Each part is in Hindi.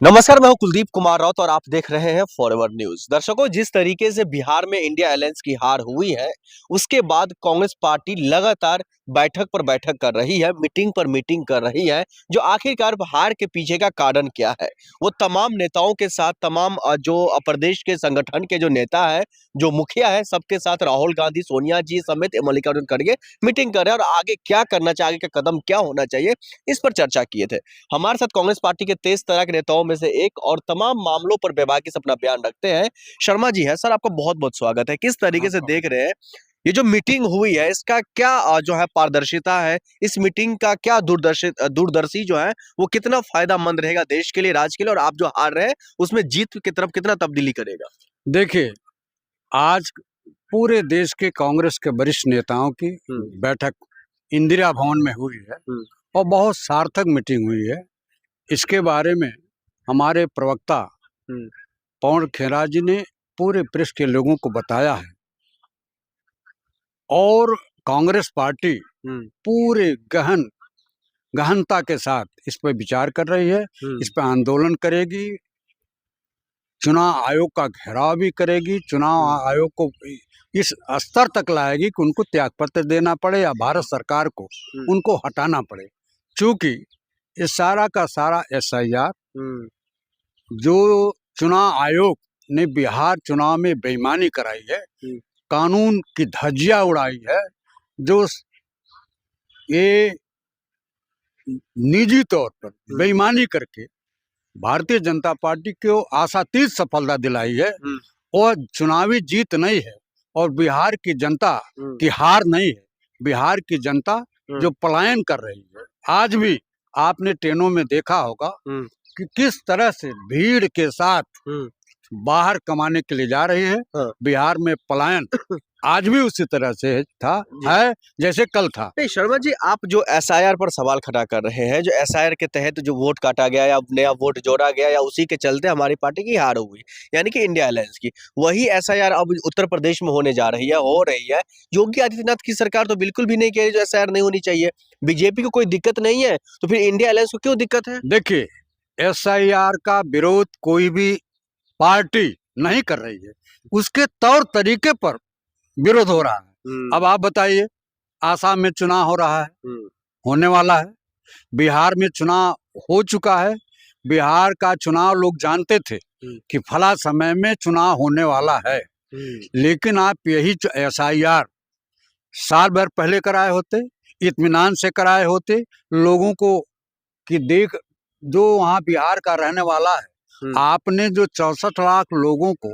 नमस्कार, मैं हूं कुलदीप कुमार राउत और आप देख रहे हैं फॉरएवर न्यूज। दर्शकों, जिस तरीके से बिहार में इंडिया अलायंस की हार हुई है, उसके बाद कांग्रेस पार्टी लगातार बैठक पर बैठक कर रही है, मीटिंग पर मीटिंग कर रही है। जो आखिरकार हार के पीछे का कारण क्या है, वो तमाम नेताओं के साथ, तमाम जो प्रदेश के संगठन के जो नेता है, जो मुखिया है, सबके साथ राहुल गांधी, सोनिया जी समेत मल्लिकार्जुन खड़गे मीटिंग कर रहे हैं और आगे क्या करना चाहिए, आगे का कदम क्या होना चाहिए, इस पर चर्चा किए थे। हमारे साथ कांग्रेस पार्टी के तेज तरह के नेताओं में से एक और तमाम मामलों पर बेबाकी से अपना बयान रखते हैं, शर्मा जी है। सर, आपका बहुत बहुत स्वागत है। किस तरीके से देख रहे हैं ये जो मीटिंग हुई है, इसका क्या जो है पारदर्शिता है, इस मीटिंग का क्या दूरदर्शी जो है वो कितना फायदामंद रहेगा देश के लिए, राज्य के लिए, और आप जो हार रहे हैं उसमें जीत की तरफ कितना तब्दीली करेगा? देखिए, आज पूरे देश के कांग्रेस के वरिष्ठ नेताओं की बैठक इंदिरा भवन में हुई है और बहुत सार्थक मीटिंग हुई है। इसके बारे में हमारे प्रवक्ता पवन खेरा जी ने पूरे प्रेस के लोगों को बताया है और कांग्रेस पार्टी पूरे गहनता के साथ इस पर विचार कर रही है, इस पर आंदोलन करेगी, चुनाव आयोग का घेराव भी करेगी, चुनाव आयोग को इस स्तर तक लाएगी कि उनको त्यागपत्र देना पड़े या भारत सरकार को उनको हटाना पड़े। चूंकि इस सारा का सारा एसआईआर जो चुनाव आयोग ने बिहार चुनाव में बेईमानी कराई है, कानून की धज्जियां उड़ाई है, जो ये निजी तौर पर बेईमानी करके भारतीय जनता पार्टी को आशातीत सफलता दिलाई है और चुनावी जीत नहीं है और बिहार की जनता की हार नहीं है। बिहार की जनता जो पलायन कर रही है, आज भी आपने ट्रेनों में देखा होगा कि किस तरह से भीड़ के साथ बाहर कमाने के लिए जा रही है। बिहार में पलायन आज भी उसी तरह से है जैसे कल था। नहीं शर्मा जी, आप जो एसआईआर पर सवाल खड़ा कर रहे हैं, जो एसआईआर के तहत जो वोट काटा गया या नया वोट जोड़ा गया या उसी के चलते हमारी पार्टी की हार हुई, यानी कि इंडिया अलायंस की, वही एसआईआर अब उत्तर प्रदेश में होने जा रही है, हो रही है। योगी आदित्यनाथ की सरकार तो बिल्कुल भी नहीं कह रही जो एसआईआर नहीं होनी चाहिए। बीजेपी को कोई दिक्कत नहीं है, तो फिर इंडिया अलायंस को क्यों दिक्कत है? देखिए, एसआईआर का विरोध कोई भी पार्टी नहीं कर रही है, उसके तौर तरीके पर विरोध हो रहा है। अब आप बताइए, आसाम में चुनाव हो रहा है, होने वाला है, बिहार में चुनाव हो चुका है। बिहार का चुनाव लोग जानते थे कि फला समय में चुनाव होने वाला है, लेकिन आप यही एसआईआर साल भर पहले कराए होते, इत्मीनान से कराए होते, लोगों को कि देख जो वहाँ बिहार का रहने वाला है, आपने जो 64 लाख लोगों को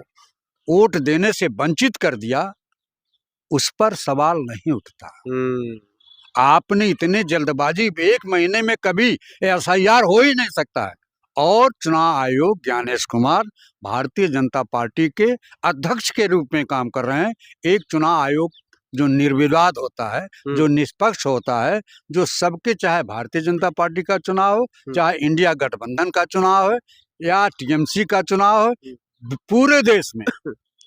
वोट देने से वंचित कर दिया, उस पर सवाल नहीं उठता। आपने इतने जल्दबाजी, एक महीने में कभी एसआईआर हो ही नहीं सकता है। और चुनाव आयोग ज्ञानेश कुमार भारतीय जनता पार्टी के अध्यक्ष के रूप में काम कर रहे हैं। एक चुनाव आयोग जो निर्विवाद होता है, जो निष्पक्ष होता है, जो सबके, चाहे भारतीय जनता पार्टी का चुनाव हो, चाहे इंडिया गठबंधन का चुनाव हो या टीएमसी का चुनाव हो, पूरे देश में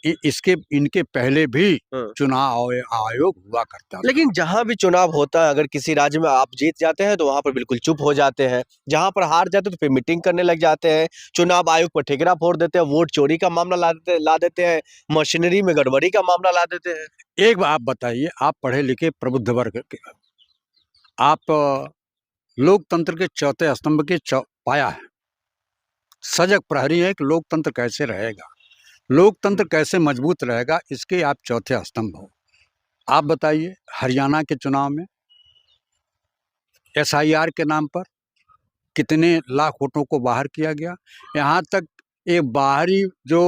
इनके पहले भी चुनाव आयोग हुआ करता था। लेकिन जहां भी चुनाव होता है, अगर किसी राज्य में आप जीत जाते हैं तो वहां पर बिल्कुल चुप हो जाते हैं, जहां पर हार जाते हैं तो फिर मीटिंग करने लग जाते हैं, चुनाव आयोग पर ठिकरा फोड़ देते हैं, वोट चोरी का मामला ला देते हैं, मशीनरी में गड़बड़ी का मामला ला देते हैं। एक बात आप बताइए, आप पढ़े लिखे प्रबुद्ध वर्ग के, आप लोकतंत्र के चौथे स्तंभ के पाया है, सजग प्रहरी है कि लोकतंत्र कैसे रहेगा, लोकतंत्र कैसे मजबूत रहेगा, इसके आप चौथे स्तंभ हो। आप बताइए, हरियाणा के चुनाव में एसआईआर के नाम पर कितने लाख वोटों को बाहर किया गया। यहाँ तक एक बाहरी जो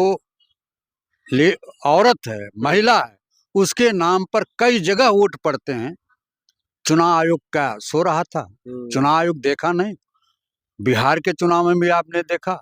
औरत है, महिला है, उसके नाम पर कई जगह वोट पड़ते हैं। चुनाव आयोग का सो रहा था, चुनाव आयोग देखा नहीं। बिहार के चुनाव में भी आपने देखा,